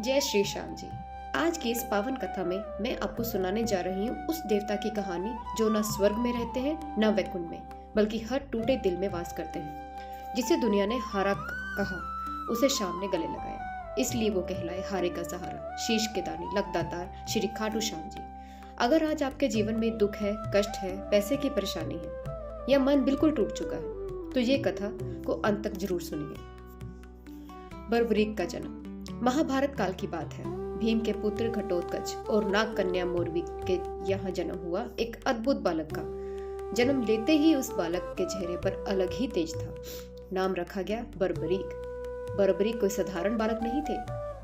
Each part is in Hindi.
जय श्री श्याम जी। आज की इस पावन कथा में मैं आपको सुनाने जा रही हूँ उस देवता की कहानी जो न स्वर्ग में रहते हैं न वैकुंठ में, बल्कि हर टूटे दिल में वास करते हैं। जिसे दुनिया ने हारा कहा, उसे शाम ने गले लगाया, इसलिए वो कहलाए हारे का सहारा, शीश के दानी लखदातार श्री खाटू श्याम जी। अगर आज आपके जीवन में दुख है, कष्ट है, पैसे की परेशानी है या मन बिल्कुल टूट चुका है, तो ये कथा को अंत तक जरूर सुनिए। बर्बरीक का जन्म महाभारत काल की बात है। भीम के पुत्र घटोत्कच और नाग कन्या मोरवी के यहाँ जन्म हुआ एक अद्भुत बालक का। जन्म लेते ही उस बालक के चेहरे पर अलग ही तेज था। नाम रखा गया बर्बरीक। बर्बरीक कोई साधारण बालक नहीं थे।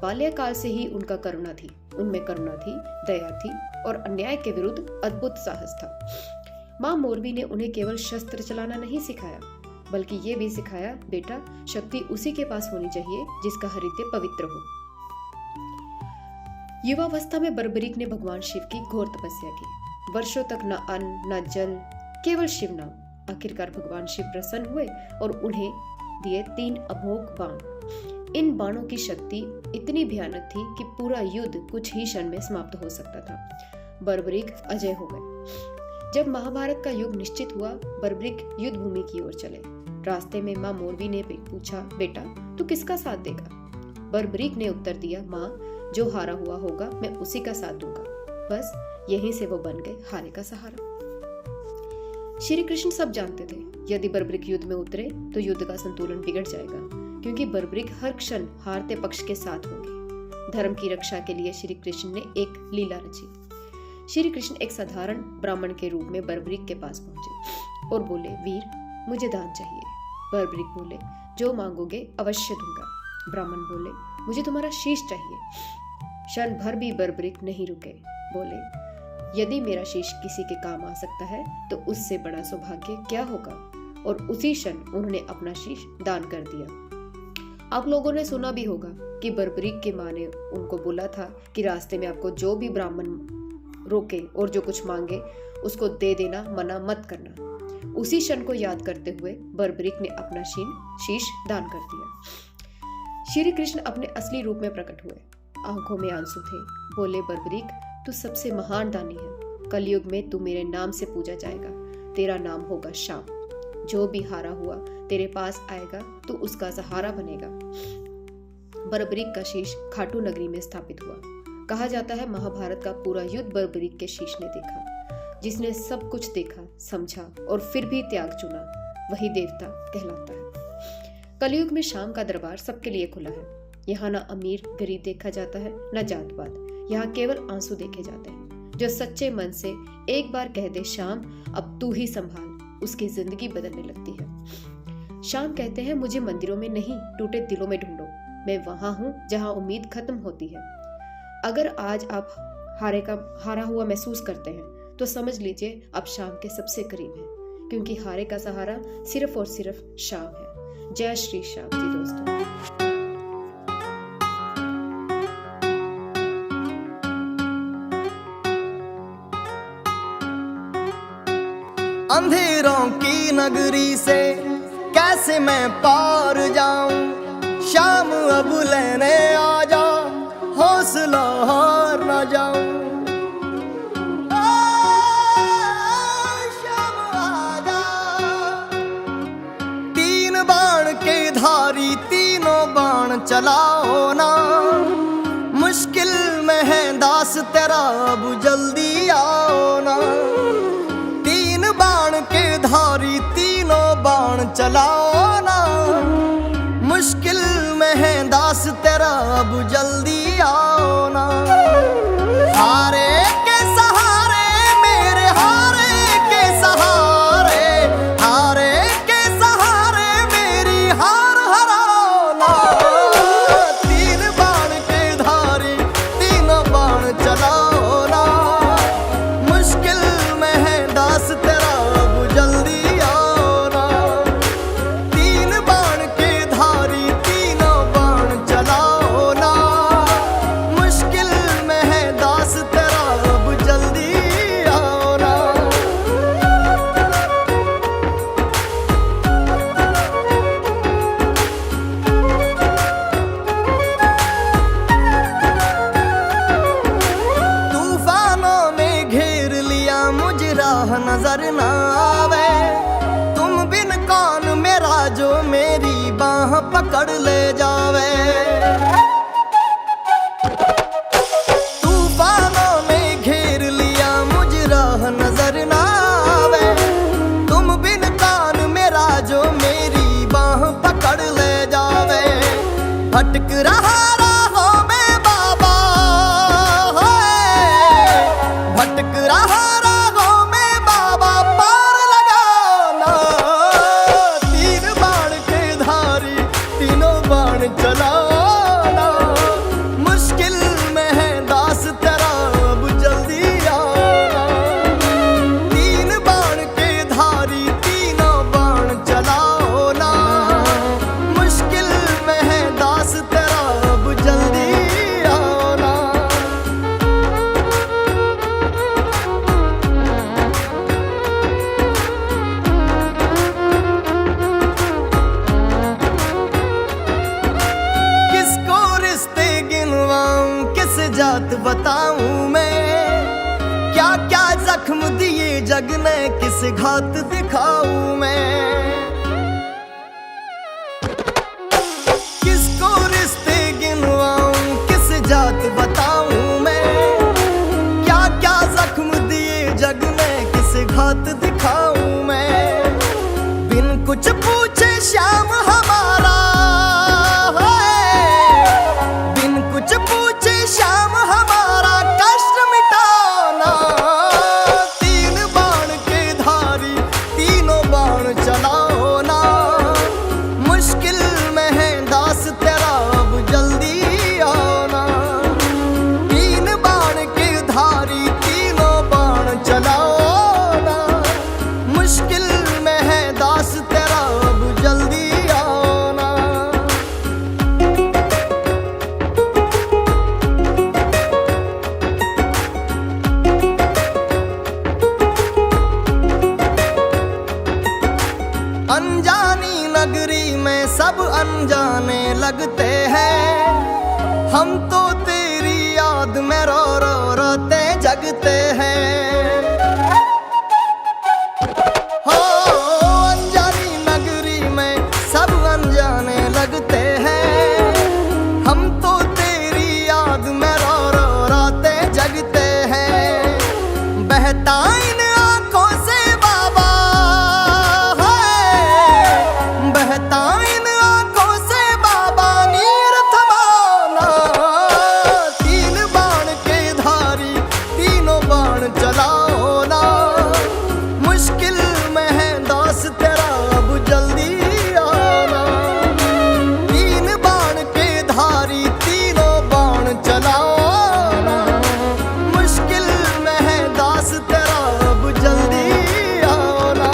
बाल्यकाल से ही उनका करुणा थी, उनमें करुणा थी, दया थी और अन्याय के विरुद्ध अद्भुत साहस था। माँ मोरवी ने उन्हें केवल शस्त्र चलाना नहीं सिखाया, बल्कि ये भी सिखाया, बेटा शक्ति उसी के पास होनी चाहिए जिसका हृदय पवित्र हो। युवावस्था में बर्बरीक ने भगवान शिव की घोर तपस्या की। वर्षों तक न अन्न न जल, केवल शिव नाम। आखिरकार भगवान शिव प्रसन्न हुए और उन्हें दिए 3 अमोघ बाण। इन बाणों की शक्ति इतनी भयानक थी कि पूरा युद्ध कुछ ही क्षण में समाप्त हो सकता था। बर्बरीक अजय हो गए। जब महाभारत का युग निश्चित हुआ, बर्बरीक युद्ध भूमि की ओर चले। रास्ते में माँ मोरवी ने पूछा, बेटा तू किसका साथ देगा? बर्बरीक ने उत्तर दिया, माँ जो हारा हुआ होगा मैं उसी का साथ दूंगा। बस यहीं से वो बन गए हारे का सहारा। श्री कृष्ण सब जानते थे, यदि बर्बरीक युद्ध में उतरे तो युद्ध का संतुलन बिगड़ जाएगा, क्योंकि बर्बरीक हर क्षण हारते पक्ष के साथ होंगे। धर्म की रक्षा के लिए श्री कृष्ण ने एक लीला रची। श्री कृष्ण एक साधारण ब्राह्मण के रूप में बर्बरीक के पास पहुंचे और बोले, वीर मुझे दान चाहिए। बर्बरीक बोले, जो मांगोगे अवश्य दूंगा। ब्राह्मण बोले, मुझे तुम्हारा शीश चाहिए। क्षण भर भी बर्बरीक नहीं रुके। बोले, यदि मेरा शीश किसी के काम आ सकता है तो उससे बड़ा सौभाग्य क्या होगा। और उसी क्षण उन्होंने अपना शीश दान कर दिया। आप लोगों ने सुना भी होगा कि बर्बरीक की माँ ने उनको बोला था कि रास्ते में आपको जो भी ब्राह्मण रोके और जो कुछ मांगे उसको दे देना, मना मत करना। उसी क्षण को याद करते हुए बर्बरीक ने अपना शीश दान कर दिया। श्री कृष्ण अपने असली रूप में प्रकट हुए। आंखों में आंसू थे। बोले, बर्बरीक तू सबसे महान दानी है। कलयुग में तू मेरे नाम से पूजा जाएगा। तेरा नाम होगा श्याम। जो भी हारा हुआ तेरे पास आएगा तो उसका सहारा बनेगा। बर्बरीक का शीश खाटू नगरी में स्थापित हुआ। कहा जाता है महाभारत का पूरा युद्ध बर्बरीक के शीश ने देखा। जिसने सब कुछ देखा, समझा और फिर भी त्याग चुना, वही देवता कहलाता है। कलयुग में शाम का दरबार सबके लिए खुला है। यहाँ ना अमीर गरीब देखा जाता है, न जात पात। यहाँ केवल आंसू देखे जाते हैं। जो सच्चे मन से एक बार कह दे, शाम अब तू ही संभाल, उसकी जिंदगी बदलने लगती है। शाम कहते हैं, मुझे मंदिरों में नहीं, टूटे दिलों में ढूंढो। मैं वहां हूँ जहाँ उम्मीद खत्म होती है। अगर आज आप हारा हुआ महसूस करते हैं तो समझ लीजिए आप शाम के सबसे करीब हैं, क्योंकि हारे का सहारा सिर्फ और सिर्फ शाम है। जय श्री श्याम जी दोस्तों। अंधेरों की नगरी से कैसे मैं पार जाऊं, शाम अब लेने आ जा, हौसला हार ना जाऊं। धारी तीनों बाण चलाओ ना, मुश्किल में है दास तेरा, अब जल्दी आओ ना। 3 बाण के धारी तीनों बाण चलाओ ना, मुश्किल में है दास तेरा, अब जल्दी आओ ना। हारे के सहारे मेरे, हारे के सहारे, हारे के सहारे मेरी हार हराओ ना। 3 बाण के धारी तीनों बाण चलाओ ना, मुश्किल में है दास तेरा, अब जल्दी आओ ना। 3 बाण के धारी तीनों बाण चलाओ ना, ले जावे। तूफानों ने घेर लिया मुझ राह नजर ना आवे। तुम बिन कान मेरा जो मेरी बाह पकड़ ले जावे। भटक रहा राहों में बाबा, भटक रहा राहों में बाबा, पार लगाना। तीन बाण के धारी तीनों बाण चलाना। मुश्किल में है दास तेरा अब जल्दी आना। तीन बाण के धारी तीनों बाण चलाओ ना। मुश्किल में है दास तेरा अब जल्दी आना। किसको रिश्ते गिनवाऊं किस जात बताऊं मैं। क्या क्या जख्म दिए जग ने किस घात दिखाऊं मैं। किसको रिश्ते गिनवाऊं किस जात बताऊं मैं। क्या क्या जख्म दिए जग ने किस घात दिखाऊं मैं। बिन कुछ पूछे श्याम हमारा, बिन कुछ पूछे श्याम हमारा कष्ट मिटाना। तीन बाण के धारी तीनों बाण चलाओ ना। मुश्किल में है दास तेरा अब जल्दी आना। तीन बाण के धारी तीनों बाण चलाओ ना। मुश्किल में है दास तेरा अब जल्दी आना। अनजानी नगरी में सब अनजाने लगते हैं। हम तो तेरी याद में रो रो रोते जगते हैं। हो अनजानी नगरी में सब अनजाने लगते हैं। हम तो तेरी याद में रो रो रोते जगते हैं। बहता इन आंखों से बाबा, बहता इन आंखों से बाबा नीर थमाना। तीन बाण के धारी तीनों बाण चलाओ ना। मुश्किल में है दास तेरा अब जल्दी आना। तीन बाण के धारी तीनों बाण चलाओ ना। मुश्किल में है दास तेरा अब जल्दी आना।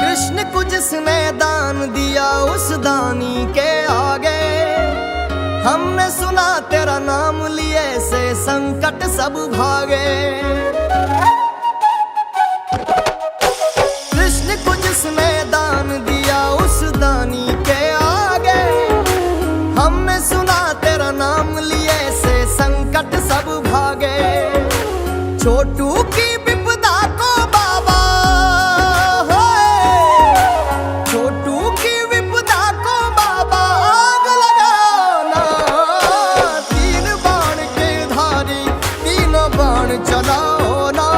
कृष्ण को जिसने दान दिया उस दानी के आगे। हमने सुना तेरा नाम लिए से संकट सब भागे। कृष्ण को जिसने दान दिया उस दानी के आगे। हमने सुना तेरा नाम लिए से संकट सब भागे। छोटू की विपदा को बाबा, छोटू की विपदा को बाबा आग लगाना। तीन बाण के धारी तीनों बाण चलाओ ना।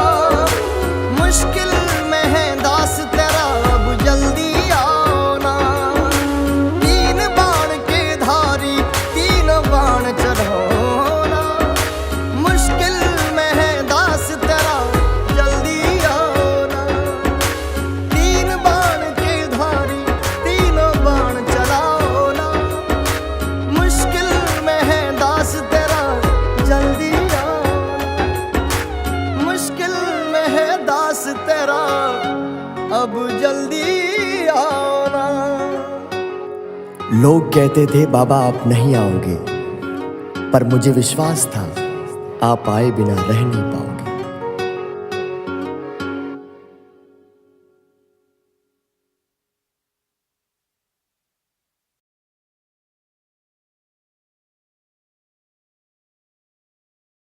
मुश्किल में है दास तेरा अब जल्दी आना। तीन बाण के धारी तीनों बाण चलाओ ना। मुश्किल में है दास तेरा जल्दी आना। तीन बाण के धारी तीनों बाण चलाओ ना। मुश्किल में है दास तेरा जल्दी आना। मुश्किल में है दास तेरा अब जल्दी आना। लोग कहते थे बाबा आप नहीं आओगे, पर मुझे विश्वास था आप आए बिना रह नहीं पाओगे।